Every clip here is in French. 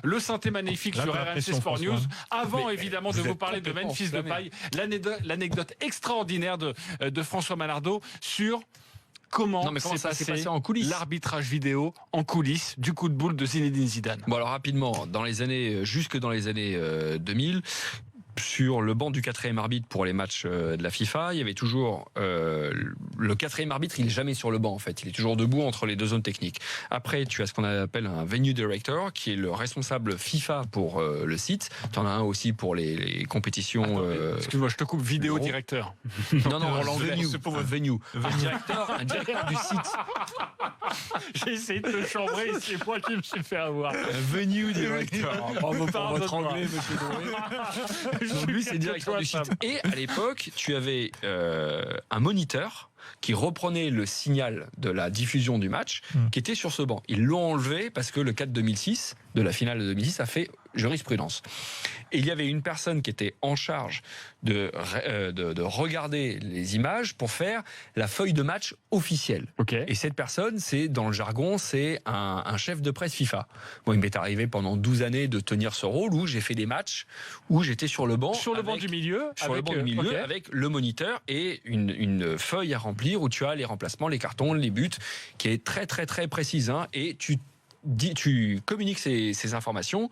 Le synthé magnifique sur RMC Sport News. Avant évidemment de vous parler de Memphis Depay, l'anecdote extraordinaire de François Malardeau sur comment ça s'est passé en coulisses, l'arbitrage vidéo en coulisses du coup de boule de Zinedine Zidane. Bon alors rapidement, jusque dans les années 2000, sur le banc du quatrième arbitre pour les matchs de la FIFA, il y avait toujours le quatrième arbitre, il est jamais sur le banc en fait, il est toujours debout entre les deux zones techniques. Après, tu as ce qu'on appelle un venue director, qui est le responsable FIFA pour le site. Tu en as un aussi pour les compétitions. Excuse-moi, je te coupe, vidéo directeur. Non, venue. Un directeur du site. J'ai essayé de te chambrer et c'est moi qui me suis fait avoir. Venue director. Bravo pour votre anglais, monsieur Doré. Donc lui, c'est directeur du site. Et à l'époque, tu avais un moniteur qui reprenait le signal de la diffusion du match, qui était sur ce banc. Ils l'ont enlevé parce que le cas de 2006, de la finale de 2006, a fait jurisprudence. Et il y avait une personne qui était en charge de regarder les images pour faire la feuille de match officielle. Okay. Et cette personne, dans le jargon, c'est un chef de presse FIFA. Moi, il m'est arrivé pendant 12 années de tenir ce rôle où j'ai fait des matchs où j'étais sur le banc. Sur le banc du milieu. Avec le moniteur et une feuille à remplir où tu as les remplacements, les cartons, les buts, qui est très très très précise. Et tu communiques ces informations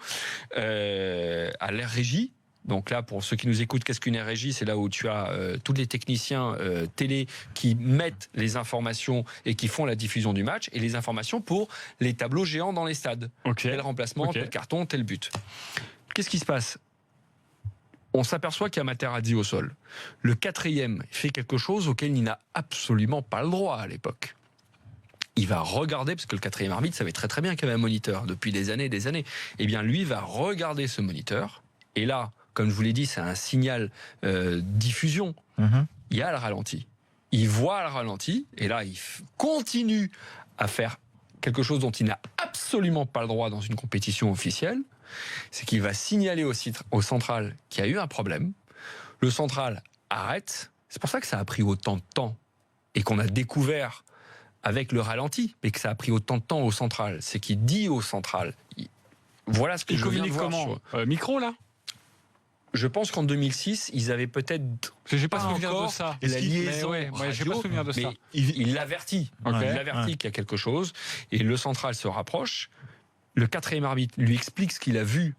à l'air régie. Donc là, pour ceux qui nous écoutent, qu'est-ce qu'une régie ? C'est là où tu as tous les techniciens télé qui mettent les informations et qui font la diffusion du match, et les informations pour les tableaux géants dans les stades. Tel remplacement, tel carton, tel but. Qu'est-ce qui se passe ? On s'aperçoit qu'il y a Materazzi au sol. Le quatrième fait quelque chose auquel il n'a absolument pas le droit à l'époque. Il va regarder, parce que le quatrième arbitre savait très très bien qu'il y avait un moniteur depuis des années et des années. Eh bien, lui va regarder ce moniteur. Et là, comme je vous l'ai dit, c'est un signal diffusion. Il y a le ralenti. Il voit le ralenti. Et là, il continue à faire quelque chose dont il n'a absolument pas le droit dans une compétition officielle. C'est qu'il va signaler au central qu'il y a eu un problème. Le central arrête. C'est pour ça que ça a pris autant de temps. Et qu'on a découvert avec le ralenti, mais que ça a pris autant de temps au central. C'est qu'il dit au central, voilà ce que je viens de voir. Comment micro, là ? Je pense qu'en 2006, ils avaient peut-être... J'ai pas souvenir de ça. La liaison j'ai pas souvenir de ça. Il l'avertit. Il l'avertit qu'il y a quelque chose. Et le central se rapproche. Le quatrième arbitre lui explique ce qu'il a vu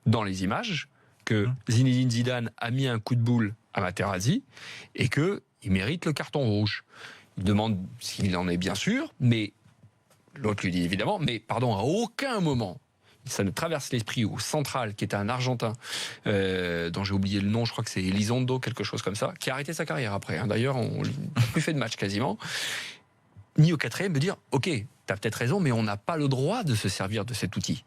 dans les images, que Zinedine Zidane a mis un coup de boule à Materazzi et qu'il mérite le carton rouge. Il demande s'il en est bien sûr, mais l'autre lui dit évidemment, mais pardon, à aucun moment, ça ne traverse l'esprit au central, qui était un Argentin, dont j'ai oublié le nom, je crois que c'est Elizondo, quelque chose comme ça, qui a arrêté sa carrière après. D'ailleurs, on n'a plus fait de match quasiment. Ni au quatrième de dire, ok, t'as peut-être raison, mais on n'a pas le droit de se servir de cet outil.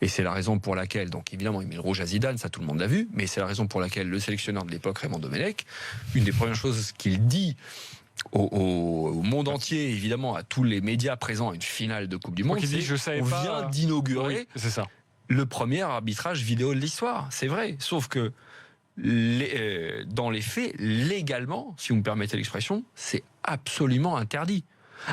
Et c'est la raison pour laquelle, donc évidemment, il met le rouge à Zidane, ça tout le monde l'a vu, mais c'est la raison pour laquelle le sélectionneur de l'époque, Raymond Domenech, une des premières choses qu'il dit au monde entier, évidemment, à tous les médias présents à une finale de Coupe du Monde, on vient d'inaugurer le premier arbitrage vidéo de l'histoire. C'est vrai, sauf que dans les faits, légalement, si vous me permettez l'expression, c'est absolument interdit.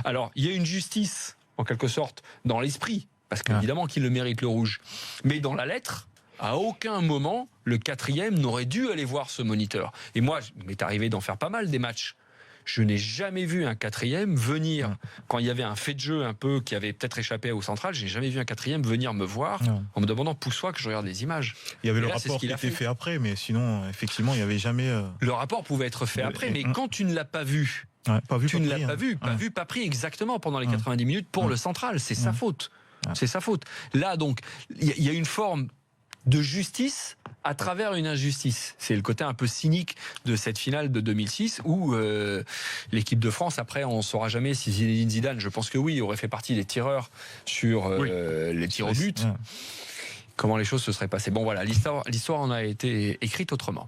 Alors, il y a une justice, en quelque sorte, dans l'esprit, parce qu'évidemment qu'il le mérite le rouge, mais dans la lettre, à aucun moment, le quatrième n'aurait dû aller voir ce moniteur. Et moi, il m'est arrivé d'en faire pas mal des matchs. Je n'ai jamais vu un quatrième venir, quand il y avait un fait de jeu un peu qui avait peut-être échappé au central, je n'ai jamais vu un quatrième venir me voir en me demandant pousse-toi que je regarde les images. Il y avait le rapport qui était fait après, mais sinon, effectivement, il n'y avait jamais... Le rapport pouvait être fait après, mais quand tu ne l'as pas vu, tu ne l'as pas vu, pas pris exactement pendant les 90 minutes pour le central, c'est sa faute. C'est sa faute. Là, donc, il y a une forme de justice à travers une injustice. C'est le côté un peu cynique de cette finale de 2006 où l'équipe de France, après, on ne saura jamais si Zinedine Zidane, je pense que oui, aurait fait partie des tireurs sur les tirs au but. Comment les choses se seraient passées. Bon voilà, l'histoire en a été écrite autrement.